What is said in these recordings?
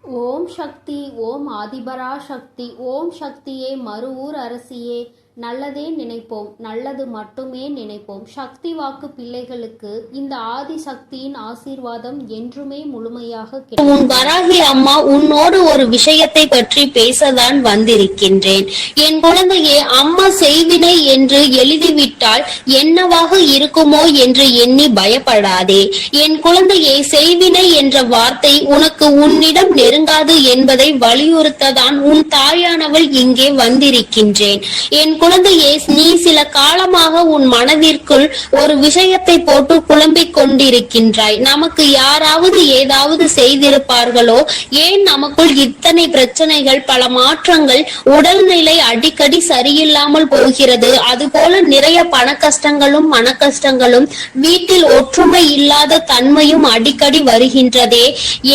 ஓம் சக்தி, ஓம் ஆதிபரா சக்தி, ஓம் சக்தியே, மறுவூர் அரசியே, நல்லதே நினைப்போம், நல்லது மட்டுமே நினைப்போம். சக்தி வாக்கு பிள்ளைகளுக்கு இந்த ஆதி சக்தியின் ஆசீர்வாதம் என்றுமே முழுமையாக கிடைக்கும். உன் வராகி அம்மா உன்னோடு ஒரு விஷயத்தை பற்றி பேசதான் வந்திருக்கின்றேன். என் குழந்தையே, அம்மா செய்வினை என்று எழுதிவிட்டால் என்னவாக இருக்குமோ என்று எண்ணி பயப்படாதே. என் குழந்தையே, செய்வினை என்ற வார்த்தை உனக்கு உன்னிடம் நெருங்காது என்பதை வலியுறுத்ததான் உன் தாயானவள் இங்கே வந்திருக்கின்றேன். என் குழந்தையே, நீ சில காலமாக உன் மனதிற்குள் ஒரு விஷயத்தை போட்டு குழம்பிக் கொண்டிருக்கின்றாய். நமக்கு யாராவது ஏதாவது செய்திருப்பார்களோ, ஏன் நமக்குள் இத்தனை பிரச்சனைகள், பல மாற்றங்கள், உடல்நிலை அடிக்கடி சரியில்லாமல் போகிறது, அதுபோல நிறைய பண கஷ்டங்களும் மன கஷ்டங்களும், வீட்டில் ஒற்றுமை இல்லாத தன்மையும் அடிக்கடி வருகின்றதே,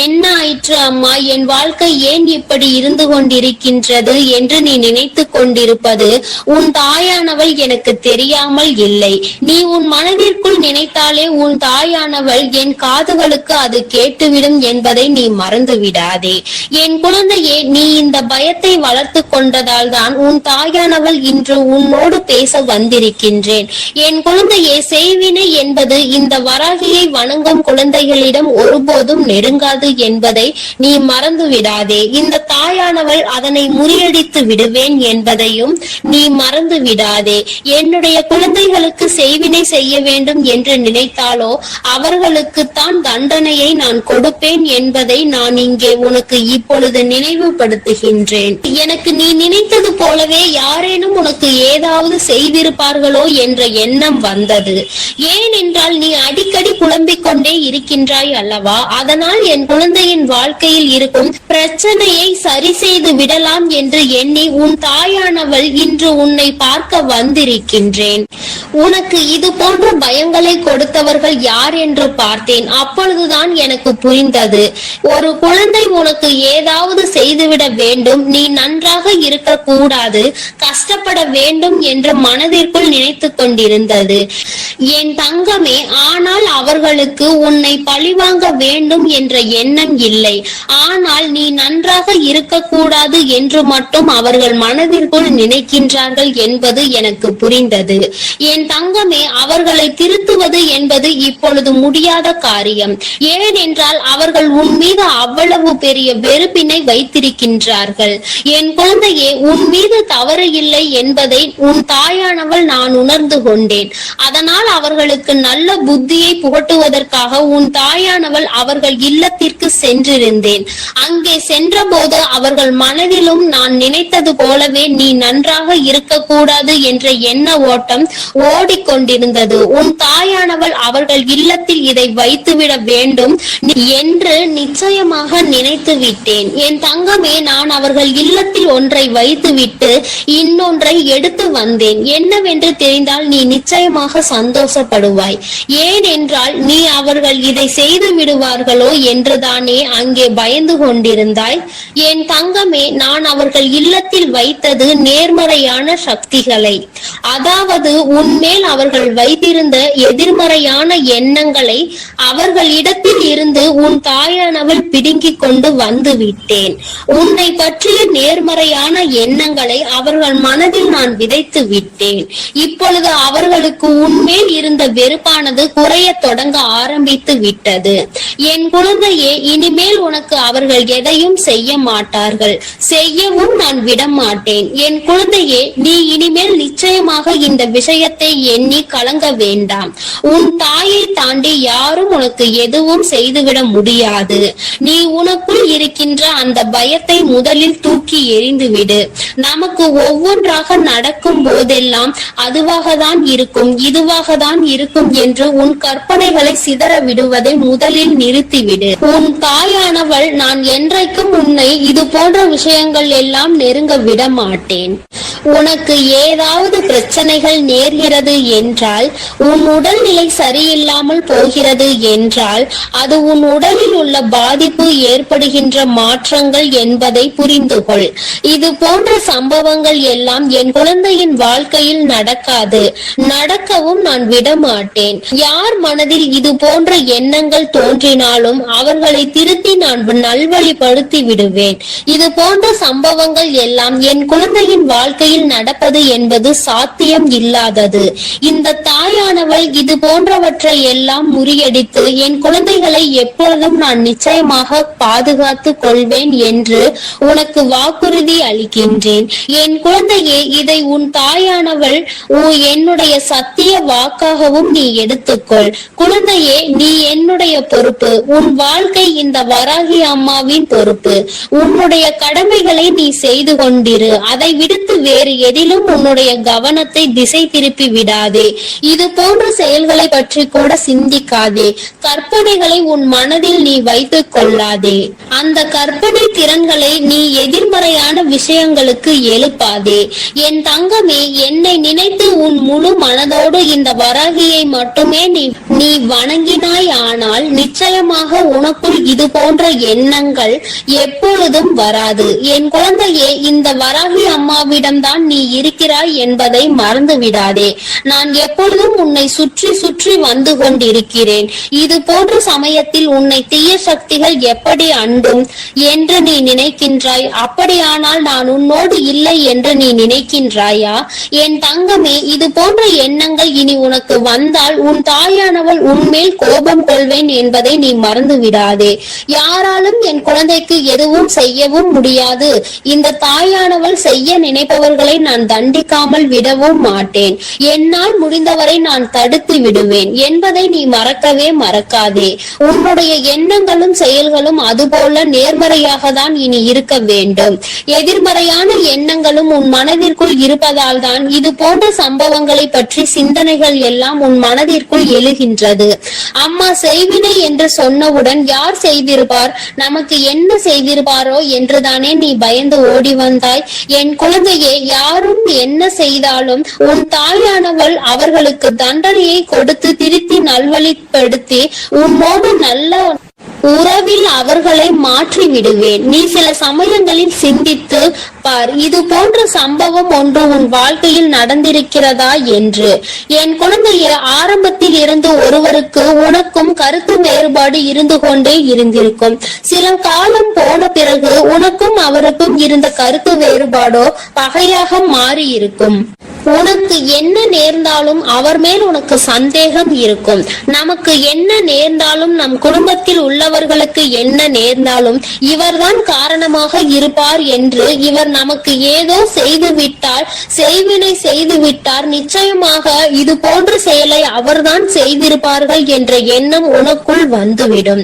என்ன ஆயிற்று அம்மா, என் வாழ்க்கை ஏன் இப்படி இருந்து கொண்டிருக்கின்றது என்று நீ நினைத்து கொண்டிருப்பது உன் தாயானவள் எனக்கு தெரியாமல் இல்லை. நீ உன் மனதிற்குள் நினைத்தாலே உன் தாயானவள் என் காதுகளுக்கு அது கேட்டுவிடும் என்பதை நீ மறந்து விடாதே. என் குழந்தையே, நீ இந்த பயத்தை வளர்த்து கொண்டதால் தான் உன் தாயானவள் இன்று உன்னோடு பேச வந்திருக்கின்றேன். என் குழந்தையே, செய்வினை என்பது இந்த வராகியை வணங்கும் குழந்தைகளிடம் ஒருபோதும் நெருங்காது என்பதை நீ மறந்து விடாதே. இந்த தாயானவள் அதனை முறியடித்து விடுவேன் என்பதையும் நீ மறந்து விடாதே. என்னுடைய குழந்தைகளுக்கு செய்வினை செய்ய வேண்டும் என்று நினைத்தாலோ அவர்களுக்கு தான் தண்டனையை நான் கொடுப்பேன் என்பதை நான் இங்கே உனக்கு இப்பொழுது நினைவுபடுத்துகின்றேன். எனக்கு நீ நினைத்தது போலவே யாரேனும் உனக்கு ஏதாவது செய்திருப்பார்களோ என்ற எண்ணம் வந்தது. ஏனென்றால் நீ அடிக்கடி குழம்பிக் கொண்டே இருக்கின்றாய் அல்லவா? அதனால் என் குழந்தையின் வாழ்க்கையில் இருக்கும் பிரச்சனையை சரி செய்து விடலாம் என்று எண்ணி உன் தாயானவள் இன்று உன்னை பார்க்க வந்திருக்கின்றேன். உனக்கு இது போன்ற பயங்களை கொடுத்தவர்கள் யார் என்று பார்த்தேன். அப்பொழுதுதான் எனக்கு புரிந்தது, ஒரு குழந்தை உனக்கு ஏதாவது செய்துவிட வேண்டும், நீ நன்றாக இருக்க கூடாது, கஷ்டப்பட வேண்டும் என்று மனதிற்குள் நினைத்து கொண்டிருந்தது என் தங்கமே. ஆனால் அவர்களுக்கு உன்னை பழிவாங்க வேண்டும் என்ற எண்ணம் இல்லை. ஆனால் நீ நன்றாக இருக்கக்கூடாது என்று மட்டும் அவர்கள் மனதிற்குள் நினைக்கின்றார்கள் என்பது எனக்கு புரிந்தது. என் தங்கமே, அவர்களை திருத்துவது என்பது இப்பொழுது முடியாத காரியம். ஏனென்றால் அவர்கள் உன் மீது அவ்வளவு பெரிய வெறுப்பினை வைத்திருக்கின்றார்கள். என் குழந்தையே, உன் மீது தவறு இல்லை என்பதை உன் தாயானவள் நான் உணர்ந்து கொண்டேன். அதனால் அவர்களுக்கு நல்ல புத்தியை புகட்டுவதற்காக உன் தாயானவள் அவர்கள் இல்லத்திற்கு சென்றிருந்தேன். அங்கே சென்ற போது அவர்கள் மனதிலும் நான் நினைத்தது போலவே நீ நன்றாக இருக்கக்கூடாது என்ற எண்ண ஓட்டம் ஓடிக்கொண்டிருந்தது. உன் தாயானவள் அவர்கள் இல்லத்தில் இதை வைத்துவிட வேண்டும் என்று நிச்சயமாக நினைத்து விட்டேன். என் தங்கமே, நான் அவர்கள் இல்லத்தில் ஒன்றை வைத்துவிட்டு இன்னொன்றை எடுத்து வந்தேன். என்னவென்று தெரிந்தால் நீ நிச்சயமாக சந்தோஷப்படுவாய். ஏனென்றால் நீ அவர்கள் இதை செய்து விடுவார்களோ என்றுதானே அங்கே பயந்து கொண்டிருந்தாய். என் தங்கமே, நான் அவர்கள் இல்லத்தில் வைத்தது நேர்மறையான சக்திகளை, அதாவது உன்மேல் அவர்கள் வைத்திருந்த எதிர்மறையான எண்ணங்களை அவர்களிடத்தில் இருந்து உன் தாயானவள் பிடுங்கிக் கொண்டு வந்து விட்டேன். உன்னை பற்றிய நேர்மறையான எண்ணங்களை அவர்கள் மனதில் நான் விதைத்து விட்டேன். இப்பொழுது அவர்களுக்கு உன்மேல் இருந்த வெறுப்பானது குறைய தொடங்க ஆரம்பித்து விட்டது. என் குழந்தையே, இனிமேல் உனக்கு அவர்கள் எதையும் செய்ய மாட்டார்கள், செய்யவும் நான் விட மாட்டேன். என் குழந்தையே, நீ இனிமேல் நிச்சயமாக இந்த விஷயத்தை எண்ணி கலங்க வேண்டாம். உன் தாயை தாண்டி யாரும் உனக்கு எதுவும் செய்துவிட முடியாது. நீ உனக்குள் இருக்கின்ற அந்த பயத்தை முதலில் தூக்கி எறிந்துவிடு. நமக்கு ஒவ்வொன்றாக நடக்கும் போதெல்லாம் அதுவாக தான் இருக்கும், இதுவாக தான் இருக்கும் என்று உன் கற்பனைகளை சிதற விடுவதை முதலில் நிறுத்திவிடு. உன் தாயானவள் நான் என்றைக்கும் உன்னை இது போன்ற விஷயங்கள் எல்லாம் நெருங்க விட மாட்டேன். உனக்கு உனக்கு ஏதாவது பிரச்சனைகள் நேர்கிறது என்றால், உன் உடல்நிலை சரியில்லாமல் போகிறது என்றால், அது உன் உடலில் உள்ள பாதிப்பு ஏற்படுகின்ற மாற்றங்கள் என்பதை புரிந்து கொள். இது போன்ற சம்பவங்கள் எல்லாம் என் குழந்தையின் வாழ்க்கையில் நடக்காது, நடக்கவும் நான் விடமாட்டேன். யார் மனதில் இது போன்ற எண்ணங்கள் தோன்றினாலும் அவர்களை திருத்தி நான் நல்வழிப்படுத்தி விடுவேன். இது போன்ற சம்பவங்கள் எல்லாம் என் குழந்தையின் வாழ்க்கையில் நடப்பது என்பது சாத்தியம் இல்லாதது. இந்த தாயானவள் இது போன்றவற்றை எல்லாம் முறியடித்து என் குழந்தைகளை எப்பொழுதும் நான் நிச்சயமாக பாதுகாத்து கொள்வேன் என்று உனக்கு வாக்குறுதி அளிக்கின்றேன். என் குழந்தையே, இதை உன் தாயானவள் என்னுடைய சத்திய வாக்காகவும் நீ எடுத்துக்கொள். குழந்தையே, நீ என்னுடைய பொறுப்பு. உன் வாழ்க்கை இந்த வராகி அம்மாவின் பொறுப்பு. உன்னுடைய கடமைகளை நீ செய்து கொண்டிரு. அதை விடுத்து வேறு எதிலும் உன்னுடைய கவனத்தை திசை திருப்பி விடாதே. இது போன்ற செயல்களை பற்றி கூட சிந்திக்காதே. கற்பனைகளை உன் மனதில் நீ வைத்துக் கொள்ளாதே. அந்த கற்பனை திறன்களை நீ எதிர்மறையான விஷயங்களுக்கு எழுப்பாதே. என் தங்கமே, என்னை நினைத்து உன் முழு மனதோடு இந்த வராகியை மட்டுமே நீ வணங்கினாய். ஆனால் நிச்சயமாக உனக்குள் இது போன்ற எண்ணங்கள் எப்பொழுதும் வராது. என் குழந்தையே, இந்த வராகி அம்மாவிடம்தான் நீ இருக்கிறாய் என்பதை மறந்து விடாதே. நான் எப்பொழுதும் உன்னை சுற்றி சுற்றி வந்து கொண்டிருக்கிறேன். இது போன்ற சமயத்தில் உன்னை தீய சக்திகள் எப்படி அண்டும் என்று நீ நினைக்கின்றாய். அப்படியானால் நான் உன்னோடு இல்லை என்று நீ நினைக்கின்றாயா? என் தங்கமே, இது போன்ற எண்ணங்கள் இனி உனக்கு வந்தால் உன் தாயானவள் உன்மேல் கோபம் கொள்வேன் என்பதை நீ மறந்து விடாதே. யாராலும் என் குழந்தைக்கு எதுவும் செய்யவும் முடியாது. இந்த தாயானவள் செய்ய நினைப்பவர்களை நான் தண்டிக்காமல் விடவும் மாட்டேன். என்னால் முடிந்தவரை நான் தடுத்து விடுவேன் என்பதை நீ மறக்கவே மறக்காதே. உன்னுடைய எண்ணங்களும் செயல்களும் அதுபோல நேர்மறையாக தான் இனி இருக்க வேண்டும். எதிர்மறையான எண்ணங்களும் உன் மனதிற்குள் இருப்பதால் தான் இது போன்ற சம்பவங்களை பற்றி சிந்தனைகள் எல்லாம் உன் மனதிற்குள் எழுகின்றது. அம்மா செய்வினை என்று சொன்னவுடன் யார் செய்திருப்பார், நமக்கு என்ன செய்திருப்பாரோ என்றுதானே நீ பயந்து ஓடி வந்தாய். என் குழந்தையே, யாரும் என்ன செய்தாலும் உன் தாயானவள் அவர்களுக்கு தண்டனையை கொடுத்து திருத்தி நல்வழிப்படுத்தி உன்னோடு நல்ல உறவில் அவர்களை மாற்றி விடுவேன். நீ சில சமயங்களில் சிந்தித்து பார், இது போன்ற சம்பவம் ஒன்று உன் வாழ்க்கையில் நடந்திருக்கிறதா என்று. என் குழந்தைய, ஆரம்பத்தில் இருந்து ஒருவருக்கு உனக்கும் கருத்து வேறுபாடு இருந்து கொண்டே இருந்திருக்கும். சில காலம் போன பிறகு உனக்கும் அவருக்கும் இருந்த கருத்து வேறுபாடோ பகையாக மாறி இருக்கும். உனக்கு என்ன நேர்ந்தாலும் அவர் மேல் உனக்கு சந்தேகம் இருக்கும். நமக்கு என்ன நேர்ந்தாலும், நம் குடும்பத்தில் உள்ளவர்களுக்கு என்ன நேர்ந்தாலும் இவர்தான் காரணமாக இருப்பார் என்று, இவர் நமக்கு ஏதோ செய்து விட்டார், செய்வினை செய்து விட்டார், நிச்சயமாக இது போன்ற செயலை அவர்தான் செய்திருப்பார்கள் என்ற எண்ணம் உனக்குள் வந்துவிடும்.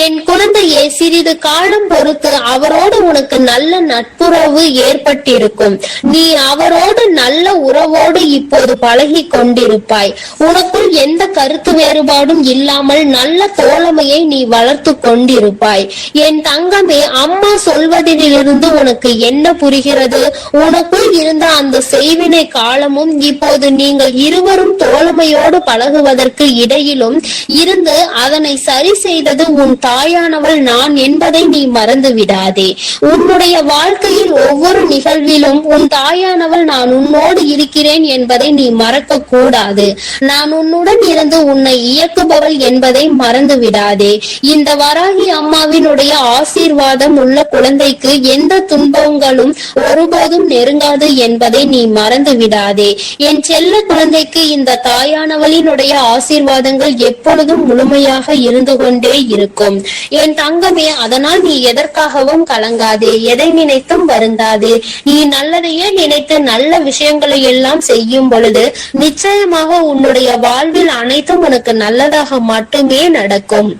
என் குழந்தையே, சிறிது காலம் பொறுத்து அவரோடு உனக்கு நல்ல நட்புறவு ஏற்பட்டிருக்கும். நீ அவரோடு நல்ல உறவோடு இப்போது பழகி கொண்டிருப்பாய். உனக்குள் எந்த கருத்து வேறுபாடும் இல்லாமல் நல்ல தோழமையை நீ வளர்த்து கொண்டிருப்பாய். என் தங்கமே, அம்மா சொல்வதிலிருந்து உனக்கு என்ன புரிகிறது? உனக்குள் இருந்த அந்த செய்வினை காலமும் இப்போது நீங்கள் இருவரும் தோழமையோடு பழகுவதற்கு இடையிலும் இருந்து அதனை சரி செய்தது உன் தாயானவள் நான் என்பதை நீ மறந்து விடாதே. உன்னுடைய வாழ்க்கையில் ஒவ்வொரு நிகழ்விலும் உன் தாயானவள் நான் உன்னோடு இருக்கிறேன் என்பதை நீ மறக்க கூடாது. நான் உன்னுடன் இருந்து உன்னை இயக்குபவள் என்பதை மறந்து விடாதே. இந்த வராகி அம்மாவினுடைய ஆசீர்வாதம் உள்ள குழந்தைக்கு எந்த துன்பங்களும் ஒருபோதும் நெருங்காது என்பதை நீ மறந்து விடாதே. என் செல்ல குழந்தைக்கு இந்த தாயானவளினுடைய ஆசீர்வாதங்கள் எப்பொழுதும் முழுமையாக இருந்து கொண்டே இருக்கும். என் தங்கமே, அதனால் நீ எதற்காகவும் கலங்காதே, எதை நினைத்தும் வருந்தாதே. நீ நல்லதையே நினைத்து நல்ல விஷயங்களை எல்லாம் செய்யும் பொழுது நிச்சயமாக உன்னுடைய வாழ்வில் அனைத்தும் உனக்கு நல்லதாக மட்டுமே நடக்கும்.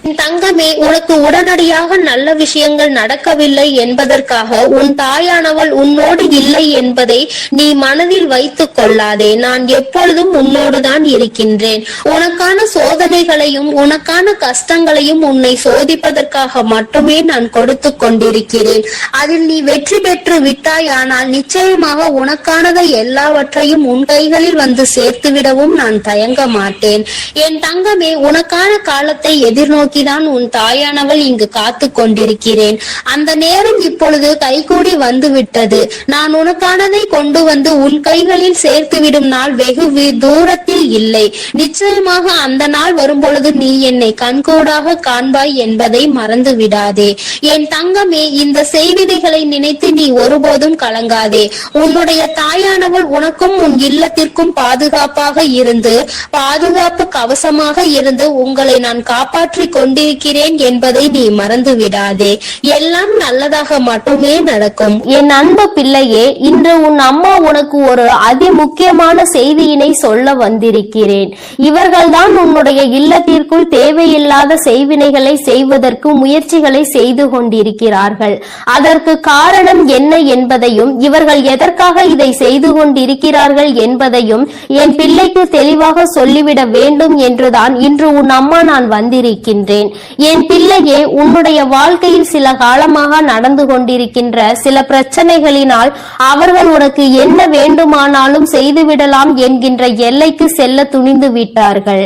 என் தங்கமே, உனக்கு உடனடியாக நல்ல விஷயங்கள் நடக்கவில்லை என்பதற்காக உன் தாயானவள் உன்னோடு இல்லை என்பதை நீ மனதில் வைத்துக் கொள்ளாதே. நான் எப்பொழுதும் உன்னோடுதான் இருக்கின்றேன். உனக்கான சோதனைகளையும் உனக்கான கஷ்டங்களையும் உன்னை சோதிப்பதற்காக மட்டுமே நான் கொடுத்து கொண்டிருக்கிறேன். அதில் நீ வெற்றி பெற்று விட்டாயானால் நிச்சயமாக உனக்கானதை எல்லாவற்றையும் உன் கைகளில் வந்து சேர்த்துவிடவும் நான் தயங்க மாட்டேன். என் தங்கமே, உனக்கான காலத்தை எதிர்நோக்கிதான் உன் தாயானவள் இங்கு காத்து கொண்டிருக்கிறேன். அந்த நேரம் இப்பொழுது கைகூடி வந்து விட்டது. நான் உனக்கானதை கொண்டு வந்து உன் கைகளில் சேர்த்துவிடும் நாள் வெகு தூரத்தில் இல்லை. நிச்சயமாக அந்த நாள் வரும்பொழுது நீ என்னை கண்கூடாக காண்பாய் என்பதை மறந்து விடாதே. என் தங்கமே, இந்த செய்திகளை நினைத்து நீ ஒருபோதும் கலங்காதே. உன்னுடைய தாயானவள் உனக்கும் உன் இல்லத்திற்கும் பாதுகாப்பாக இருந்து பாதுகாப்பு கவசமாக இருந்து உங்களை நான் காப்பாற்றி கொண்டிருக்கிறேன் என்பதை நீ மறந்து விடாதே. எல்லாம் நல்லதாக மட்டுமே நடக்கும். என் அன்பு பிள்ளையே, இன்று உன் அம்மா உனக்கு ஒரு அதி முக்கியமான செய்தியினை சொல்ல வந்திருக்கிறேன். இவர்கள்தான் உன்னுடைய இல்லத்திற்குள் தேவையில்லாத செய்வினைகளை செய்வதற்கு முயற்சிகளை செய்து கொண்டிருக்கிறார்கள். அதற்கு காரணம் என்ன என்பதையும் இவர்கள் எதற்காக இதை செய்து கொண்டிருக்கிறார்கள் என்பதையும் என் பிள்ளைக்கு தெளிவாக சொல்லிவிட வேண்டும் என்றுதான் இன்று உன் அம்மா நான் வந்திருக்கின்றேன். என் பிள்ளையே, உன்னுடைய வாழ்க்கையில் சில காலமாக நடந்து கொண்டிருக்கின்ற சில பிரச்சனைகளினால் அவர்கள் உனக்கு என்ன வேண்டுமானாலும் செய்துவிடலாம் என்கின்ற எல்லைக்கு செல்ல துணிந்து விட்டார்கள்.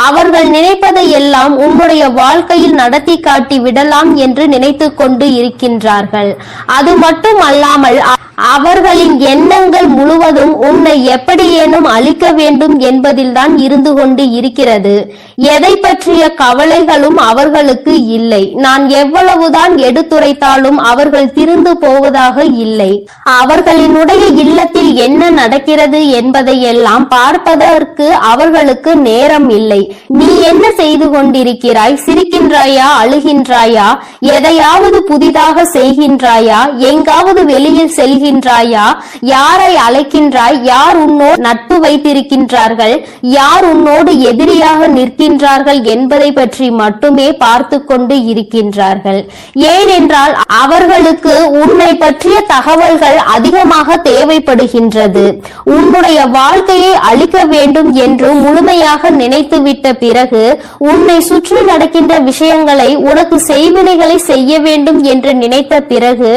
அவர்கள் நினைப்பதை எல்லாம் உன்னுடைய வாழ்க்கையில் நடத்தி காட்டி விடலாம் என்று நினைத்து கொண்டு இருக்கின்றார்கள். அது மட்டும் அல்லாமல் அவர்களின் எண்ணங்கள் முழுவதும் உன்னை எப்படியேனும் அழிக்க வேண்டும் என்பதில்தான் இருந்து கொண்டு இருக்கிறது. எதை பற்றிய கவலைகளும் அவர்களுக்கு இல்லை. நான் எவ்வளவுதான் எடுத்துரைத்தாலும் அவர்கள் திருந்து போவதாக இல்லை. அவர்களினுடைய இல்லத்தில் என்ன நடக்கிறது என்பதை எல்லாம் பார்ப்பதற்கு அவர்களுக்கு நேரம் இல்லை. நீ என்ன செய்து கொண்டிருக்கிறாய்? சிரிக்கின்றாயா? அழுகின்றாயா? எதையாவது புதிதாக செய்கின்றாயா? எங்காவது வெளியில் செல்கின்றாயா? யாரை அழைக்கின்றாய்? யார் உன்னோடு நட்பு வைத்திருக்கின்றார்கள்? யார் உன்னோடு எதிரியாக நிற்கின்றார்கள் என்பதை பற்றி மட்டுமே பார்த்து கொண்டு இருக்கின்றார்கள். ஏனென்றால் அவர்களுக்கு உன்னை பற்றிய தகவல்கள் அதிகமாக தேவைப்படுகின்றது. உன்னுடைய வாழ்க்கையை அழிக்க வேண்டும் என்று முழுமையாக நினைத்துவிட்ட பிறகு உன்னை சுற்றி நடக்கின்ற விஷயங்களை உனக்கு செய்வினைகளை செய்ய வேண்டும் என்று நினைத்த பிறகு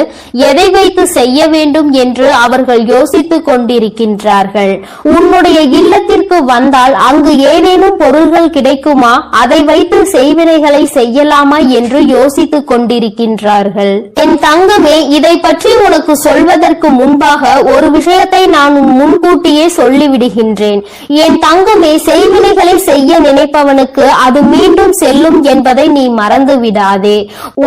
எதை வைத்து செய்ய வேண்டும் என்று அவர்கள் யோசித்துக் கொண்டிருக்கின்றார்கள். உன்னுடைய இல்லத்திற்கு வந்தால் அங்கு ஏதேனும் பொருள்கள் கிடைக்குமா, அதை வைத்து செய்வினைகளை செய்யலாமா என்று யோசித்துக் கொண்டிருக்கின்றார்கள். என் தங்கமே, இதை பற்றி உனக்கு சொல்வதற்கு முன்பாக ஒரு விஷயத்தை நான் முன்கூட்டியே சொல்லிவிடுகின்றேன். என் தங்கமே, செய்வினைகளை செய்ய நினைப்பவனுக்கு அது மீண்டும் செல்லும் என்பதை நீ மறந்து விடாதே.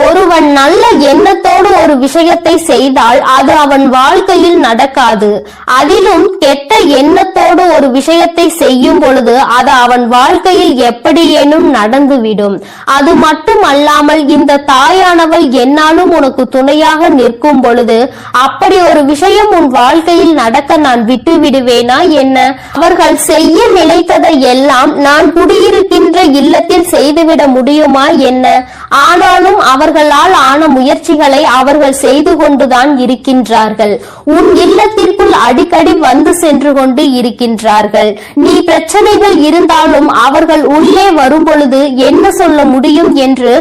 ஒருவன் நல்ல எண்ணத்தோடு ஒரு விஷயத்தை செய்தால் அது அவன் வாழ்க்கையில் நடக்காது. அதிலும் கெட்ட எண்ணத்தோடு ஒரு விஷயத்தை செய்யும் பொழுது அது அவன் வாழ்க்கையில் எப்படியேனும் நடந்துவிடும். அது மட்டும் அல்லாமல் இந்த தாயானவள் என்னாலும் உனக்கு துணையாக நிற்கும் பொழுது அப்படி ஒரு விஷயம் உன் வாழ்க்கையில் நடக்க நான் விட்டு விடுவேனா என்ன? அவர்கள் செய்ய நினைத்ததை எல்லாம் நான் குடியிருக்கின்ற இல்லத்தில் செய்துவிட முடியுமா என்ன? ஆனாலும் அவர்களால் ஆன முயற்சிகளை அவர்கள் செய்து கொண்டுதான் இருக்கின்றார்கள். உன் இல்லத்திற்குள் அடிக்கடி வந்து சென்று கொண்டு இருக்கின்றார்கள். நீ பிரச்சனைகள் இருந்தாலும் அவர்கள் உள்ளே வரும் பொழுது என்ன சொல்ல முடியும் என்று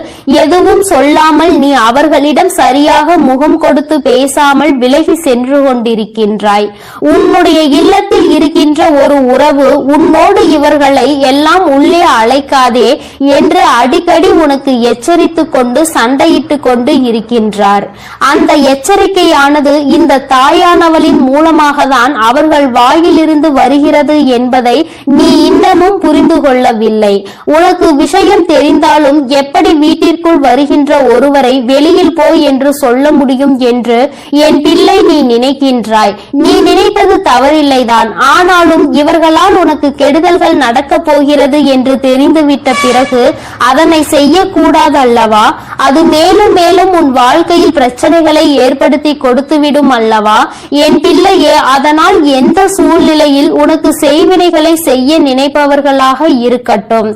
எதுவும் சொல்லாமல் நீ அவர்களிடம் சரியாக முகம் கொடுத்து பேசாமல் விலகி சென்று கொண்டிருக்கின்றாய். உன்னுடைய இல்லத்தில் இருக்கின்ற ஒரு உறவு உன்னோடு இவர்களை எல்லாம் உள்ளே அழைக்காதே என்று அடிக்கடி உனக்கு எச்சரித்துக் கொண்டு சண்டையிட்டுக் கொண்டு இருக்கின்றார். அந்த எச்சரிக்கையானது இந்த தாயானவளின் மூலமாக தான் அவர்கள் வாயிலிருந்து வருகிறது என்பதை நீ இன்னமும் புரிந்து கொள்ளவில்லை. உனக்கு விஷயம் தெரிந்தாலும் எப்படி வீட்டிற்குள் வருகின்ற ஒருவரை வெளியில் போய் என்று சொல்ல முடியும் என்று என் பிள்ளை நீ நினைக்கின்றாய். நீ நினைத்தது தவறில்லைதான். ஆனாலும் இவர்களால் உனக்கு கெடுதல்கள் நடக்கப் போகிறது என்று தெரிந்துவிட்ட பிறகு அதனை செய்யக்கூடாது அல்லவா? அது மேலும் மேலும் உன் வாழ்க்கையில் பிரச்சனைகளை ஏற்படுத்தி கொடுத்துவிடும் அல்லவா? அல்லவா என் பிள்ளையே. அதனால் எந்த சூழ்நிலையில் உனக்கு செய்வினைகளை செய்ய நினைப்பவர்களாக இருக்கட்டும்,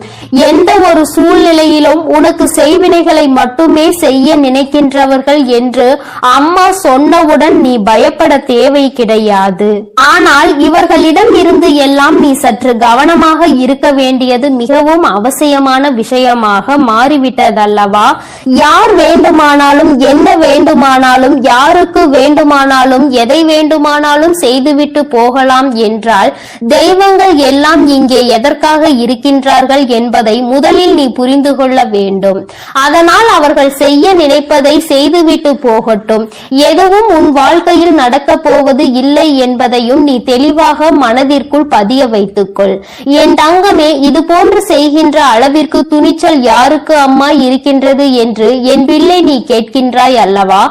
எந்த ஒரு சூழ்நிலையிலும் உனக்கு செய்வினைகளை மட்டுமே செய்ய நினைக்கின்றவர்கள் என்று அம்மா சொன்னவுடன் நீ பயப்பட தேவை கிடையாது. ஆனால் இவர்களிடம் இருந்து எல்லாம் நீ சற்று கவனமாக இருக்க வேண்டியது மிகவும் அவசியமான விஷயமாக மாறிவிட்டதல்லவா. யார் வேண்டுமானாலும் என்ன வேண்டுமானாலும் யாருக்கு வேண்டுமானாலும் எதை வேண்டுமானாலும் செய்துவிட்டு போகலாம் என்றால் தெய்வங்கள் எல்லாம் இங்கே எதற்காக இருக்கின்றார்கள் என்பதை முதலில் நீ புரிந்து கொள்ள வேண்டும். அதனால் அவர்கள் செய்ய நினைப்பதை செய்துவிட்டு போகட்டும். எதுவும் உன் வாழ்க்கையில் நடக்கப் போவது இல்லை என்பதையும் நீ தெளிவாக மனதிற்குள் பதிய வைத்துக்கொள். என் தங்கமே, இது போன்று செய்கின்ற அளவிற்கு துணிச்சல் யாருக்கு அம்மா இருக்கின்றது என்று என் பிள்ளை நீ கேட்கின்றாய் அல்லவா.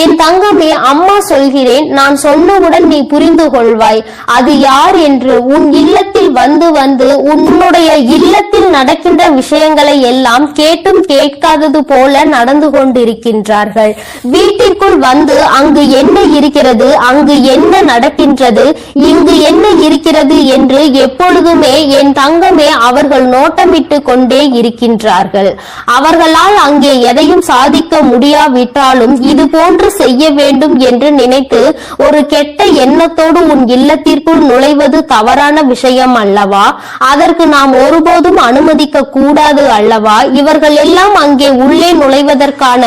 என் தங்கமே, அம்மா சொல்கிறேன், நான் சொன்னவுடன் நீ புரிந்து கொள்வாய் அது யார் என்று. உன் இல்லத்தில் வந்து வந்து உன்னுடைய இல்லத்தில் நடக்கின்ற விஷயங்களை எல்லாம் கேட்டும் கேட்காதது போல நடந்து கொண்டிருக்கின்றார்கள். வீட்டிற்குள் வந்து அங்கு என்ன இருக்கிறது, அங்கு என்ன நடக்கின்றது, இங்கு என்ன இருக்கிறது என்று எப்பொழுதுமே என் தங்கமே அவர்கள் நோட்டமிட்டு கொண்டே இருக்கின்றார்கள். அவர்களால் அங்கே எதையும் சாதிக்க முடியாவிட்டாலும் இது போன்று செய்ய வேண்டும் என்று நினைத்து ஒரு கெட்ட எண்ணத்தோடு உன் இல்லத்திற்குள் நுழைவது தவறான விஷயம் அல்லவா. அதற்கு நாம் ஒருபோதும் அனுமதிக்க கூடாது அல்லவா. இவர்கள் எல்லாம் அங்கே உள்ளே நுழைவதற்கான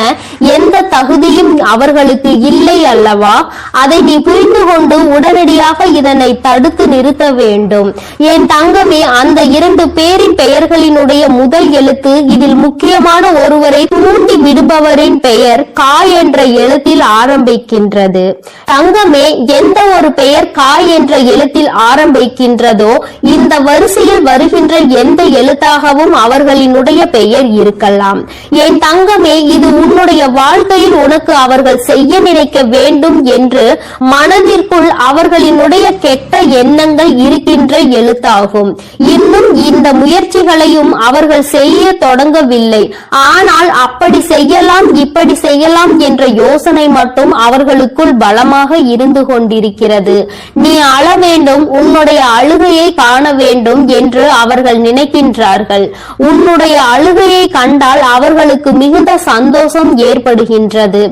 எந்த தகுதியும் அவர்களுக்கு இல்லை அல்லவா. அதை நீ புரிந்து கொண்டு உடனடியாக இதனை தடுத்து நிறுத்த வேண்டும். என் தங்கமே, அந்த 2 பேரின் பெயர்களினுடைய முதல் எழுத்து இதில் முக்கியமான ஒருவரை தூண்டி விடுபவரின் பெயர் கா என்ற எழுத்தில் ஆரம்பிக்கின்றது. தங்கமே, எந்த ஒரு பெயர் கா என்ற எழுத்தில் ஆரம்பிக்கின்றதோ இந்த வரிசையில் வருகின்ற எந்த எழுத்தாகவும் அவர்களினுடைய பெயர் இருக்கலாம். என் தங்கமே, இது உன்னுடைய வாழ்க்கையில் உனக்கு அவர்கள் செய்ய நினைக்க வேண்டும் என்று மனதிற்குள் அவர்களினுடைய கெட்ட எண்ணங்கள் இருக்கின்ற எழுத்தாகும். இன்னும் இந்த முயற்சிகளையும் அவர்கள் செய்ய தொடங்கவில்லை. ஆனால் அப்படி செய்யலாம் இப்படி செய்யலாம் என்ற யோசனை மட்டும் அவர்களுக்குள் பலமாக இருந்து கொண்டிருக்கிறது. நீ அழ வேண்டும், உன்னுடைய அழுகையை காண வேண்டும் என்று அவர்கள் நினைக்கின்றார்கள். உன்னுடைய அழுகையை கண்டால் அவர்களுக்கு மிகுந்த சந்தோஷம் ஏற்படுகின்றது.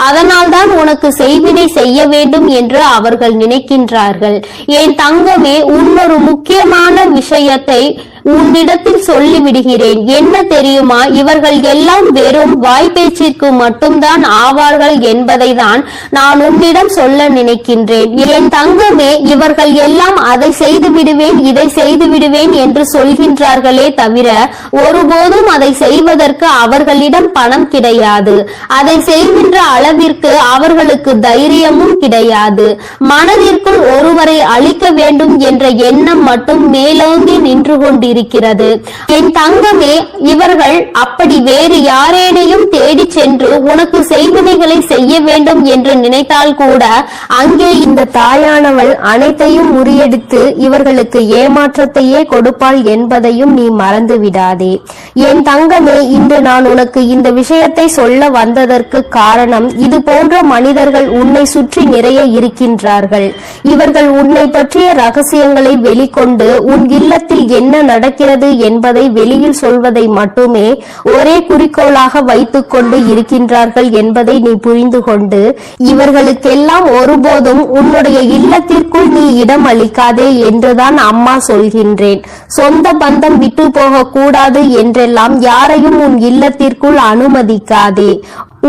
அதனால்தான் உனக்கு செய்வினை செய்ய வேண்டும் என்று அவர்கள் நினைக்கின்றார்கள். என் தங்கமே, இன்னொரு முக்கியமான விஷயத்தை உன்னிடத்தில் சொல்லிவிடுகிறேன். என்ன தெரியுமா, இவர்கள் எல்லாம் வெறும் வாய்ப்பேச்சிற்கு மட்டும்தான் ஆவார்கள் என்பதை தான் நான் உன்னிடம் சொல்ல நினைக்கின்றேன். என் தங்கமே, இவர்கள் எல்லாம் அதை செய்து விடுவேன் இதை செய்து விடுவேன் என்று சொல்கின்றார்களே தவிர ஒருபோதும் அதை செய்வதற்கு அவர்களிடம் பணம் கிடையாது. அதை செய்கின்ற அளவிற்கு அவர்களுக்கு தைரியமும் கிடையாது. மனதிற்குள் ஒருவரை அழிக்க வேண்டும் என்ற எண்ணம் மட்டும் மேலோங்கி நின்று கொண்டு இருக்கிறது. என் தங்கமே, இவர்கள் அப்படி வேறு யாரேனையும் தேடி சென்று உனக்கு செய்வினைகளை செய்ய வேண்டும் என்று நினைத்தால் கூட அங்கே இந்த தாயானவள் அனைத்தையும் முறியடித்து இவர்களுக்கு ஏமாற்றத்தையே கொடுப்பாள் என்பதையும் நீ மறந்து விடாதே. என் தங்கமே, இன்று நான் உனக்கு இந்த விஷயத்தை சொல்ல வந்ததற்கு காரணம், இது போன்ற மனிதர்கள் உன்னை சுற்றி நிறைய இருக்கின்றார்கள். இவர்கள் உன்னை பற்றிய ரகசியங்களை வெளிக்கொண்டு உன் இல்லத்தில் என்ன நடக்கிறது என்பதை வெளியில் சொல்வதை மட்டுமே ஒரே குறிக்கோளாக வைத்துக் கொண்டு இருக்கின்றார்கள் என்பதை நீ புரிந்து கொண்டு இவர்களுக்கெல்லாம் ஒருபோதும் உன்னுடைய இல்லத்திற்குள் நீ இடம் அளிக்காதே என்றுதான் அம்மா சொல்கின்றேன். சொந்த பந்தம் விட்டு போக கூடாது என்றெல்லாம் யாரையும் உன் இல்லத்திற்குள் அனுமதிக்காதே.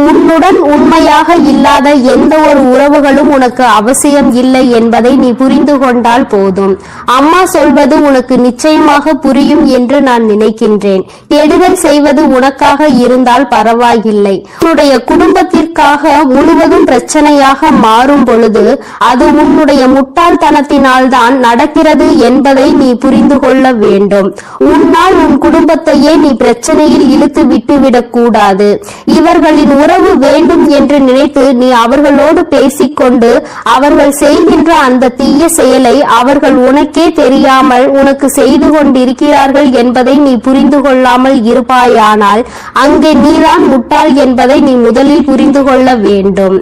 உன்னுடன் உண்மையாக இல்லாத எந்த ஒரு உறவுகளும் உனக்கு அவசியம் இல்லை என்பதை நீ புரிந்து கொண்டால் போதும். அம்மா சொல்வது உனக்கு நிச்சயமாக புரியும் என்று நான் நினைக்கின்றேன். கெடுதல் செய்வது உனக்காக இருந்தால் பரவாயில்லை. உன்னுடைய குடும்பத்திற்காக முழுவதும் பிரச்சனையாக மாறும் பொழுது அது உன்னுடைய முட்டாள்தனத்தினால் தான் நடக்கிறது என்பதை நீ புரிந்து கொள்ள வேண்டும். உன்னால் உன் குடும்பத்தையே நீ பிரச்சனையில் இழுத்து விட்டுவிடக் கூடாது. இவர்களின் உறவு வேண்டும் என்று நினைத்து நீ அவர்களோடு பேசிக்கொண்டு அவர்கள் செய்கின்ற அந்த தீய செயலை அவர்கள் உனக்கே தெரியாமல் உனக்கு செய்து கொண்டிருக்கிறார்கள் என்பதை நீ புரிந்து கொள்ளாமல் இருப்பாயானால் அங்கே நீதான் முட்டாள் என்பதை நீ முதலில் புரிந்து கொள்ள வேண்டும்.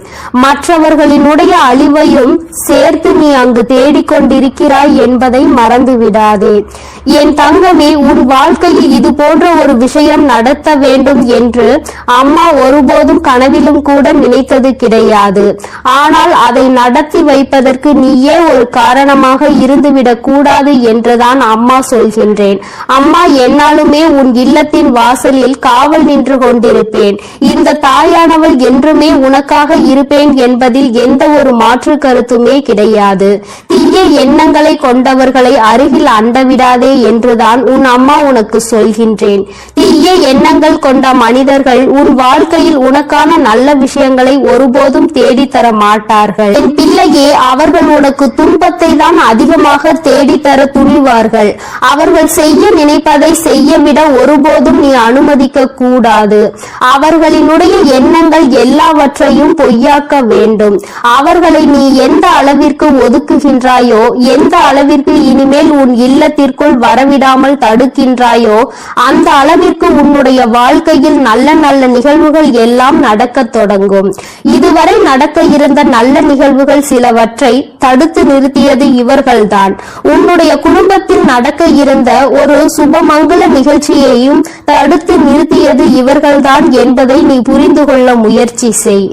மற்றவர்களினுடைய அழிவையும் சேர்த்து நீ அங்கு தேடிக்கொண்டிருக்கிறாய் என்பதை மறந்து விடாதே. என் தங்கமே, உன் வாழ்க்கையில் இது போன்ற ஒரு விஷயம் நடத்த வேண்டும் என்று அம்மா ஒருபோதும் கனவிலும் கூட நினைத்தது கிடையாது. ஆனால் அதை நடத்தி வைப்பதற்கு நீயே ஒரு காரணமாக இருந்துவிடக் கூடாது என்றுதான் அம்மா சொல்கின்றேன். அம்மா என்னாலுமே உன் இல்லத்தின் வாசலில் காவல் நின்று கொண்டிருப்பேன். இந்த தாயானவள் என்றுமே உனக்காக இருப்பேன் என்பதில் எந்த ஒரு மாற்று கருத்துமே கிடையாது. தீய எண்ணங்களை கொண்டவர்களை அருகில் அண்டவிடாதே என்றுதான் உன் அம்மா உனக்கு சொல்கின்றேன். தீய எண்ணங்கள் கொண்ட மனிதர்கள் உன் வாழ்க்கையில் உனக்கான நல்ல விஷயங்களை ஒருபோதும் தேடித்தர மாட்டார்கள். என் பிள்ளையே, அவர்கள் உனக்கு துன்பத்தை தான் அதிகமாக தேடித்தர துணிவார்கள். அவர்கள் செய்ய நினைப்பதை செய்யவிட ஒருபோதும் நீ அனுமதிக்க கூடாது. அவர்களினுடைய எண்ணங்கள் எல்லாவற்றையும் பொய்யாக்க வேண்டும். அவர்களை நீ எந்த அளவிற்கு ஒதுக்குகின்றாயோ, எந்த அளவிற்கு இனிமேல் உன் இல்லத்திற்குள் வரவிடாமல் தடுக்கின்றாயோ, அந்த அளவிற்கு உன்னுடைய வாழ்க்கையில் நல்ல நல்ல நிகழ்வுகள் எல்லாம் நடக்க தொடங்கும். இதுவரை நடக்க இருந்த நல்ல நிகழ்வுகள் சிலவற்றை தடுத்து நிறுத்தியது இவர்கள்தான். உன்னுடைய குடும்பத்தில் நடக்க இருந்த ஒரு சுபமங்கல நிகழ்ச்சியையும் தடுத்து நிறுத்தியது இவர்கள்தான் என்பதை நீ புரிந்து கொள்ள முயற்சி செய்.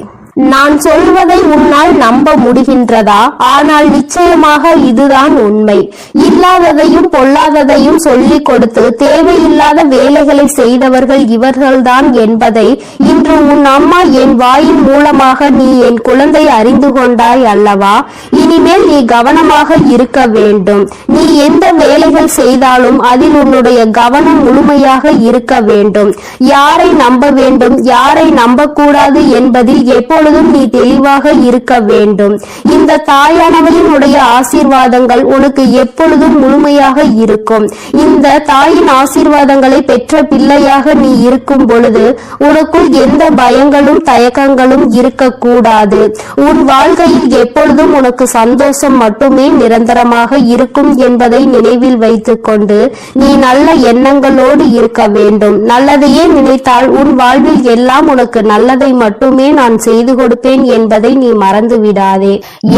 நான் சொல்வதை உன்னால் நம்ப முடிகின்றதா? ஆனால் நிச்சயமாக இதுதான் உண்மை. இல்லாததையும் பொல்லாததையும் சொல்லிக் கொடுத்து தேவையில்லாத வேலைகளை செய்தவர்கள் இவர்கள்தான் என்பதை இன்று உன் அம்மா என் வாயின் மூலமாக நீ என் குழந்தை அறிந்து கொண்டாய் அல்லவா? இனிமேல் நீ கவனமாக இருக்க வேண்டும். நீ எந்த வேலைகள் செய்தாலும் அதில் உன்னுடைய கவனம் முழுமையாக இருக்க வேண்டும். யாரை நம்ப வேண்டும், யாரை நம்பக்கூடாது என்பதில் எப்பொழுதும் நீ தெளிவாக இருக்க வேண்டும். இந்த தாயானவளினுடைய ஆசீர்வாதங்கள் உனக்கு எப்பொழுதும் முழுமையாக இருக்கும். இந்த தாயின் ஆசீர்வாதங்களை பெற்ற பிள்ளையாக நீ இருக்கும் பொழுது உனக்குள் எந்த பயங்களும் தயக்கங்களும் இருக்கக்கூடாது. உன் வாழ்க்கையில் எப்பொழுதும் உனக்கு சந்தோஷம் மட்டுமே நிரந்தரமாக இருக்கும் என்பதை நினைவில் வைத்துக் கொண்டு நீ நல்ல எண்ணங்களோடு இருக்க வேண்டும். நல்லதையே நினைத்தால் உன் வாழ்வில் எல்லாம் உனக்கு நல்லதை மட்டுமே நான் செய்து கொடுப்பேன் என்பதை நீ மறந்து விடாதே.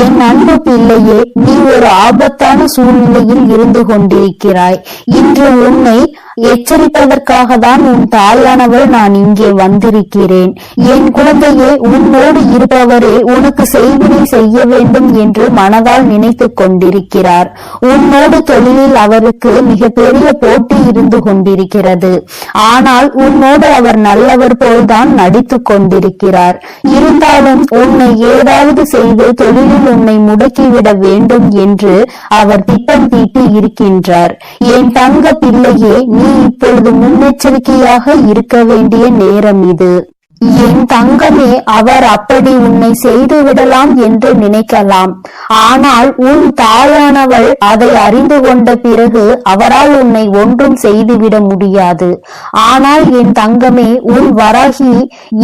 என் அன்பு பிள்ளையே, நீ ஒரு ஆபத்தான சூழ்நிலையில் இருந்து கொண்டிருக்கிறாய். இன்று உன்னை எச்சரிப்பதற்காக தான் உன் தாயானவள் நான் இங்கே வந்திருக்கிறேன். என் குழந்தையே, உன்னோடு இருப்பவரே உனக்கு செய்வினை செய்ய வேண்டும் என்று மனதால் நினைத்துக் கொண்டிருக்கிறார். உன்னோடு தொழிலில் அவருக்கு மிகப்பெரிய போட்டி இருந்து கொண்டிருக்கிறது. ஆனால் உன்னோடு அவர் நல்லவர் போல்தான் நடித்துக் கொண்டிருக்கிறார். இருந்தாலும் உன்னை ஏதாவது செய்து தொழிலில் உன்னை முடக்கிவிட வேண்டும் என்று அவர் திட்டம் தீட்டி இருக்கின்றார். என் தங்க பிள்ளையே, நீ இப்பொழுது முன்னெச்சரிக்கையாக இருக்க வேண்டிய நேரம் இது. என் தங்கமே, அவர் அப்படி உன்னை செய்து விடலாம் என்று நினைக்கலாம். ஆனால் உன் தாயானவள் அதை அறிந்து கொண்ட பிறகு அவரால் உன்னை ஒன்றும் செய்துவிட முடியாது. ஆனால் என் தங்கமே, உன் வராகி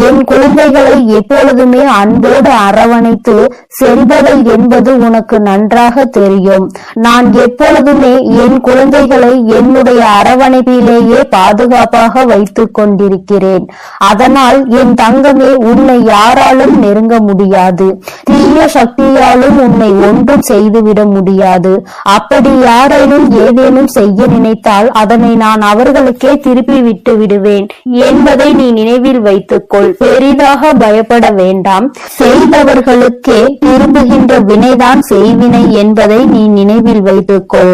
என் குழந்தைகளை எப்பொழுதுமே அன்போடு அரவணைத்து செல்பவள் என்பது உனக்கு நன்றாக தெரியும். நான் எப்பொழுதுமே என் குழந்தைகளை என்னுடைய அரவணைப்பிலேயே பாதுகாப்பாக வைத்துக் கொண்டிருக்கிறேன். அதனால் என் தங்கமே, உன்னை யாராலும் நெருங்க முடியாது. தீய சக்தியாலும் உன்னை ஒன்றும் செய்துவிட முடியாது. அப்படி யாரேனும் ஏதேனும் செய்ய நினைத்தால் அதனை நான் அவர்களுக்கே திருப்பி விட்டு விடுவேன் என்பதை நீ நினைவில் வைத்துக்கொள். பெரிதாக பயப்பட வேண்டாம். செய்தவர்களுக்கே திரும்புகின்ற வினைதான் செய்வினை என்பதை நீ நினைவில் வைத்துக்கொள்.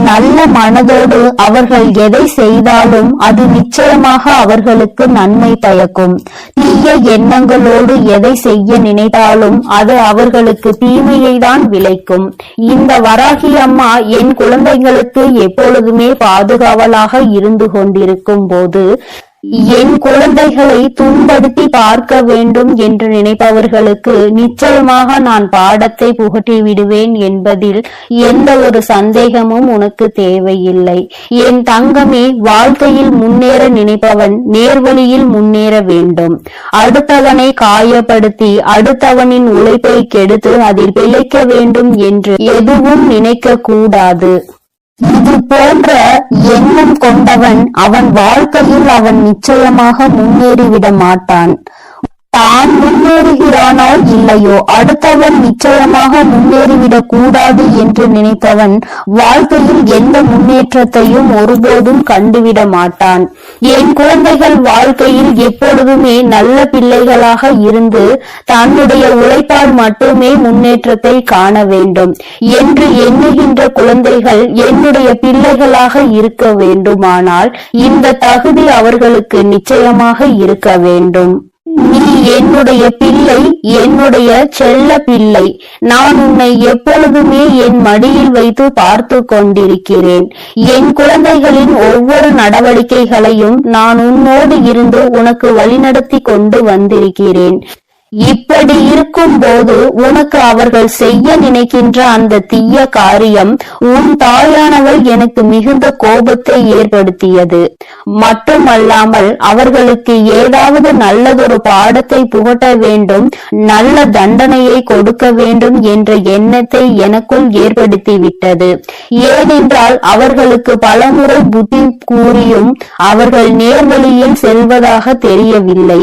நல்ல மனதோடு அவர்கள் எதை செய்தாலும் அது நிச்சயமாக அவர்களுக்கு நன்மை பயக்கும். தீய எண்ணங்களோடு எதை செய்ய நினைத்தாலும் அது அவர்களுக்கு தீமையை தான் விளைக்கும். இந்த வராகி அம்மா என் குழந்தைகளுக்கு எப்பொழுதுமே பாதுகாவலாக இருந்து கொண்டிருக்கும் போது என் குழந்தைகளை துன்படுத்தி பார்க்க வேண்டும் என்று நினைப்பவர்களுக்கு நிச்சயமாக நான் பாடத்தை புகட்டி விடுவேன் என்பதில் எந்த ஒரு சந்தேகமும் உனக்கு தேவையில்லை. என் தங்கமே, வாழ்க்கையில் முன்னேற நினைப்பவன் நேர்வழியில் முன்னேற வேண்டும். அடுத்தவனை காயப்படுத்தி அடுத்தவனின் உழைப்பை கெடுத்து அதில் பிழைக்க வேண்டும் என்று எதுவும் நினைக்க கூடாது. இது போன்ற எண்ணம் கொண்டவன் அவன் வாழ்க்கையில் அவன் நிச்சயமாக முன்னேறிவிட மாட்டான். தான் முன்னேறுகிறானோ இல்லையோ, அடுத்தவன் நிச்சயமாக முன்னேறிவிடக் கூடாது என்று நினைத்தவன் வாழ்க்கையில் எந்த முன்னேற்றத்தையும் ஒருபோதும் கண்டுவிட மாட்டான். என் குழந்தைகள் வாழ்க்கையில் எப்பொழுதுமே நல்ல பிள்ளைகளாக இருந்து தன்னுடைய உழைப்பால் மட்டுமே முன்னேற்றத்தை காண வேண்டும் என்று எண்ணுகின்ற குழந்தைகள் என்னுடைய பிள்ளைகளாக இருக்க வேண்டுமானால் இந்த தகுதி அவர்களுக்கு நிச்சயமாக இருக்க வேண்டும். நீ என்னுடைய பிள்ளை, என்னுடைய செல்ல பிள்ளை. நான் உன்னை எப்பொழுதுமே என் மடியில் வைத்து பார்த்து கொண்டிருக்கிறேன். என் குழந்தைகளின் ஒவ்வொரு நடவடிக்கைகளையும் நான் உன்னோடு இருந்து உனக்கு வழிநடத்தி கொண்டு வந்திருக்கிறேன். இப்படி இருக்கும் போது உனக்கு அவர்கள் செய்ய நினைக்கின்ற அந்த தீய காரியம் உன் தாயானவள் எனக்கு மிகுந்த கோபத்தை ஏற்படுத்தியது. மட்டுமல்லாமல் அவர்களுக்கு ஏதாவது நல்லதொரு பாடத்தை புகட்ட வேண்டும், நல்ல தண்டனையை கொடுக்க வேண்டும் என்ற எண்ணத்தை எனக்குள் ஏற்படுத்தி விட்டது. ஏனென்றால் அவர்களுக்கு பலமுறை புத்தி கூறியும் அவர்கள் நேர்வழியில் செல்வதாக தெரியவில்லை.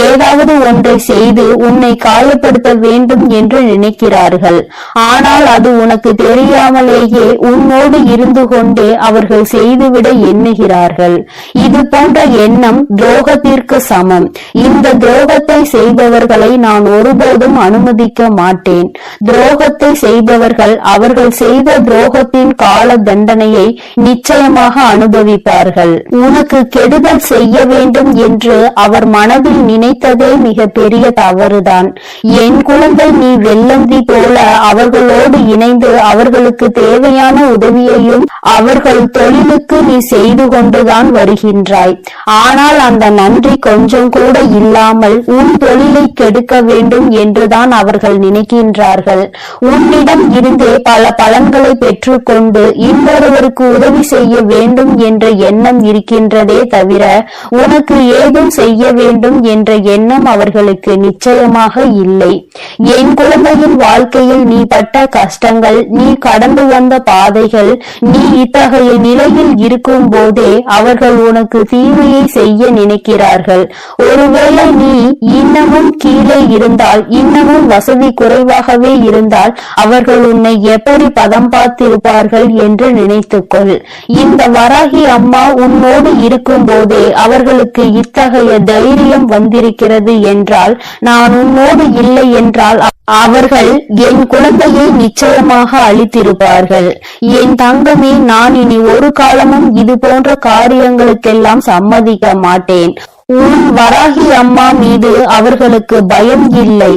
ஏதாவது ஒன்றை செய்து உன்னை காயப்படுத்த வேண்டும் என்று நினைக்கிறார்கள். ஆனால் அது உனக்கு தெரியாமலேயே உன்னோடு இருந்து கொண்டே அவர்கள் செய்துவிட எண்ணுகிறார்கள். இது போன்ற எண்ணம் துரோகத்திற்கு சமம். இந்த துரோகத்தை செய்பவர்களை நான் ஒருபோதும் அனுமதிக்க மாட்டேன். துரோகத்தை செய்பவர்கள் அவர்கள் செய்த துரோகத்தின் கால தண்டனையை நிச்சயமாக அனுபவிப்பார்கள். உனக்கு கெடுதல் செய்ய வேண்டும் என்று அவர் மனதில் நினைத்ததே மிக பெரிய தவறுதான். என் குழந்தை, நீ வெள்ளந்தி போல அவர்களோடு இணைந்து அவர்களுக்கு தேவையான உதவியையும் அவர்கள் தொழிலுக்கு நீ செய்து கொண்டுதான் வருகின்றாய். ஆனால் அந்த நன்றி கொஞ்சம் கூட இல்லாமல் உன் தொழிலை கெடுக்க வேண்டும் என்றுதான் அவர்கள் நினைக்கின்றார்கள். உன்னிடம் இருந்தே பல பலன்களை பெற்றுக்கொண்டு இன்னொருவருக்கு உதவி செய்ய வேண்டும் என்ற எண்ணம் இருக்கின்றதே தவிர உனக்கு ஏதும் செய்ய வேண்டும் என்ற எண்ணம் அவர்களுக்கு நிச்சயமாக இல்லை. என் குழந்தையின் வாழ்க்கையில் நீ பட்ட கஷ்டங்கள், நீ கடந்து வந்த பாதைகள், நீ இத்தகைய நிலையில் இருக்கும் போதே அவர்கள் உனக்கு தீமையை செய்ய நினைக்கிறார்கள். ஒருவேளை நீ இன்னமும் கீழே இருந்தால், இன்னமும் வசதி குறைவாகவே இருந்தால் அவர்கள் உன்னை எப்படி பதம் பார்த்திருப்பார்கள் என்று நினைத்துக்கொள். இந்த வராகி அம்மா உன்னோடு இருக்கும் போதே அவர்களுக்கு இத்தகைய தைரியம் வந்திருக்கிறது என்றால், நான் உன்னோடு இல்லை என்றால் அவர்கள் என் குழந்தையை நிச்சயமாக அழித்திருப்பார்கள். என் தங்கமே, நான் இனி ஒரு காலமும் இது போன்ற காரியங்களுக்கெல்லாம் சம்மதிக்க மாட்டேன். உன் வராகி அம்மா மீது அவர்களுக்கு பயம் இல்லை.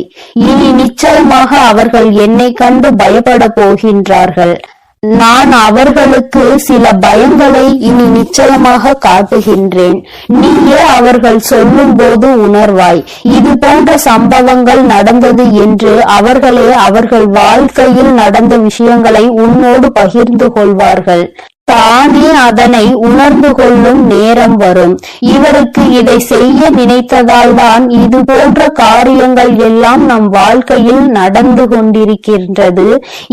இனி நிச்சயமாக அவர்கள் என்னை கண்டு பயப்பட போகின்றார்கள். நான் அவர்களுக்கு சில பயங்களை இனி நிச்சயமாக காட்டுகின்றேன். நீயே அவர்கள் சொல்லும் போது உணர்வாய். இது போன்ற சம்பவங்கள் நடந்தது என்று அவர்களே அவர்கள் வாழ்க்கையில் நடந்த விஷயங்களை உன்னோடு பகிர்ந்து கொள்வார்கள். தானே அதனை உணர்ந்து கொள்ளும் நேரம் வரும். இவருக்கு இதை செய்ய நினைத்ததால் தான் இது போன்ற காரியங்கள் எல்லாம் நம் வாழ்க்கையில் நடந்து கொண்டிருக்கின்றது.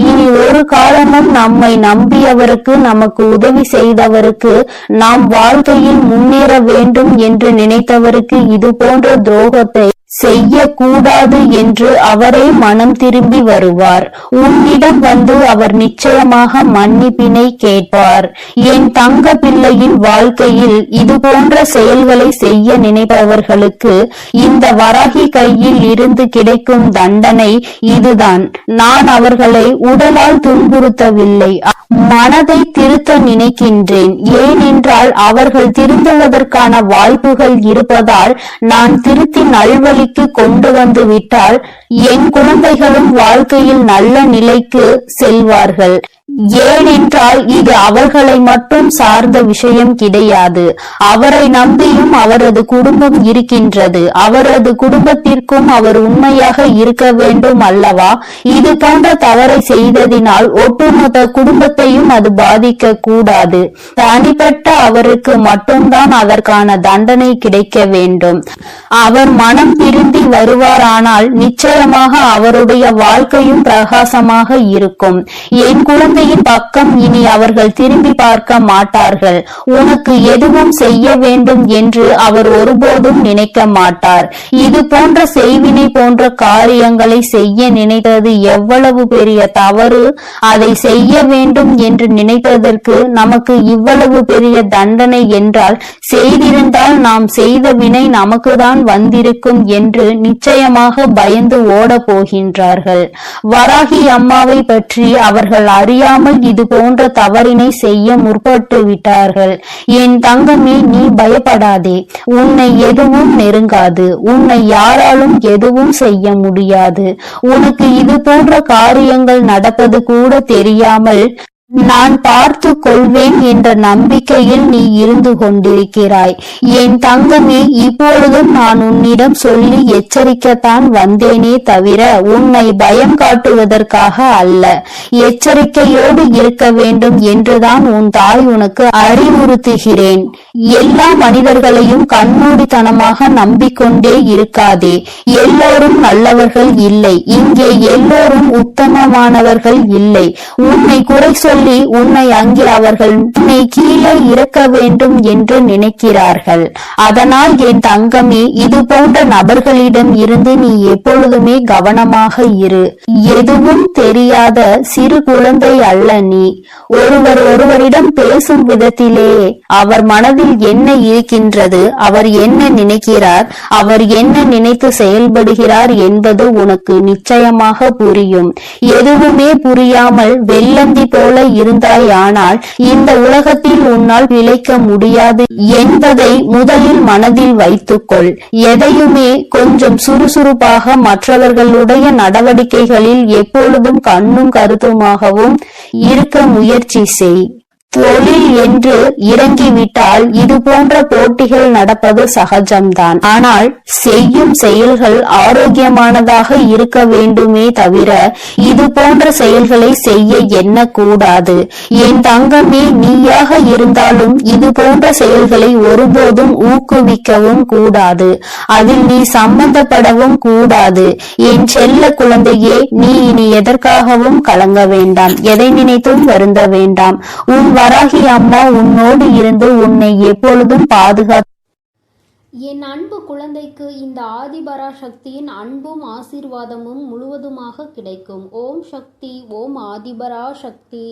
இனி ஒரு காலமும் நம்மை நம்பியவருக்கு, நமக்கு உதவி செய்தவருக்கு, நாம் வாழ்க்கையில் முன்னேற வேண்டும் என்று நினைத்தவருக்கு இது போன்ற துரோகத்தை செய்யக்கூடாது என்று அவரே மனம் திரும்பி வருவார். உன்னிடம் வந்து அவர் நிச்சயமாக மன்னிப்பினை கேட்பார். என் தங்க பிள்ளையின் வாழ்க்கையில் இது போன்ற செயல்களை செய்ய நினைப்பவர்களுக்கு இந்த வராகி கையில் இருந்து கிடைக்கும் தண்டனை இதுதான். நான் அவர்களை உடலால் துன்புறுத்தவில்லை, மனதை திருத்த நினைக்கின்றேன். ஏனென்றால் அவர்கள் திருந்துவதற்கான வாய்ப்புகள் இருப்பதால் நான் திருத்தி நல்வழிக்கு கொண்டு வந்து விட்டால் என் குழந்தைகளும் வாழ்க்கையில் நல்ல நிலைக்கு செல்வார்கள். ஏனென்றால் இது அவர்களை மட்டும் சார்ந்த விஷயம் கிடையாது. அவரை நம்பியும் அவரது குடும்பம் இருக்கின்றது. அவரது குடும்பத்திற்கும் அவர் உண்மையாக இருக்க வேண்டும் அல்லவா? இது போன்ற தவறை செய்ததினால் ஒட்டுமொத்த குடும்பத்தையும் அது பாதிக்க கூடாது. தனிப்பட்ட அவருக்கு மட்டும்தான் அதற்கான தண்டனை கிடைக்க வேண்டும். அவர் மனம் திருந்தி வருவாரானால் நிச்சயமாக அவருடைய வாழ்க்கையும் பிரகாசமாக இருக்கும். என் குழந்தையின் பக்கம் இனி அவர்கள் திரும்பி பார்க்க மாட்டார்கள். உனக்கு எதுவும் செய்ய வேண்டும் என்று அவர் ஒருபோதும் நினைக்க மாட்டார். இது போன்ற செய்வினை போன்ற காரியங்களை செய்ய நினைத்தது எவ்வளவு பெரிய தவறு. அதை செய்ய வேண்டும் என்று நினைத்ததற்கு நமக்கு இவ்வளவு பெரிய தண்டனை என்றால், செய்திருந்தால் நாம் செய்த வினை நமக்கு தான் வந்திருக்கும் என்று நிச்சயமாக பயந்து ஓட போகின்றார்கள். வராகி அம்மாவை பற்றி அவர்கள் அறியாமல் இது போன்ற தவறினை செய்ய முற்பட்டு விட்டார்கள். என் தங்கமே, நீ பயப்படாதே. உன்னை எதுவும் நெருங்காது. உன்னை யாராலும் எதுவும் செய்ய முடியாது. உனக்கு இது போன்ற காரியங்கள் நடப்பது கூட தெரியாமல் நான் பார்த்து கொள்வேன் என்ற நம்பிக்கையில் நீ இருந்து கொண்டிருக்கிறாய். என் தங்கமே, இப்பொழுதும் நான் உன்னிடம் சொல்லி எச்சரிக்கத்தான் வந்தேனே தவிர உன்னை பயம் காட்டுவதற்காக அல்ல. எச்சரிக்கையோடு இருக்க வேண்டும் என்றுதான் உன் தாய் உனக்கு அறிவுறுத்துகிறேன். எல்லா மனிதர்களையும் கண்மூடித்தனமாக நம்பிக்கொண்டே இருக்காதே. எல்லோரும் நல்லவர்கள் இல்லை. இங்கே எல்லோரும் உத்தமமானவர்கள் இல்லை. உன்னை குறை சொல்லி உன்னை அங்கே அவர்கள் உன்னை கீழே இறக்க வேண்டும் என்று நினைக்கிறார்கள். அதனால் என் தங்கமே, இது போன்ற நபர்களிடம் இருந்து நீ எப்பொழுதுமே கவனமாக இரு. எதுவும் தெரியாத சிறு குழந்தை அல்ல நீ. ஒருவரிடம் பேசும் விதத்திலே அவர் மனதில் என்ன இருக்கின்றது, அவர் என்ன நினைக்கிறார், அவர் என்ன நினைத்து செயல்படுகிறார் என்பது உனக்கு நிச்சயமாக புரியும். எதுவுமே புரியாமல் வெள்ளந்தி போல இருந்தாயானால் இந்த உலகத்தில் உன்னால் பிழைக்க முடியாது என்பதை முதலில் மனதில் வைத்துக்கொள். எதையுமே கொஞ்சம் சுறுசுறுப்பாக மற்றவர்களுடைய நடவடிக்கைகளில் எப்பொழுதும் கண்ணும் கருத்துமாகவும் இருக்க முயற்சி செய். தொழில் என்று இறங்கிவிட்டால் இது போன்ற போட்டிகள் நடப்பது சகஜம்தான். ஆனால் செய்யும் செயல்கள் ஆரோக்கியமானதாக இருக்க வேண்டுமே தவிர இது போன்ற செயல்களை செய்ய எண்ணக்கூடாது. என் தங்கமே, நீயாக இருந்தாலும் இது போன்ற செயல்களை ஒருபோதும் ஊக்குவிக்கவும் கூடாது. அதில் நீ சம்பந்தப்படவும் கூடாது. என் செல்ல குழந்தையே, நீ இனி எதற்காகவும் கலங்க வேண்டாம். எதை நினைத்தும் வருந்த வேண்டாம். உன் வராகி அம்மா உன்னோடு இருந்து உன்னை எப்பொழுதும் பாதுகாத்து என் அன்பு குழந்தைக்கு இந்த ஆதிபராசக்தியின் அன்பும் ஆசீர்வாதமும் முழுவதுமாக கிடைக்கும். ஓம் சக்தி. ஓம் ஆதிபராசக்தி.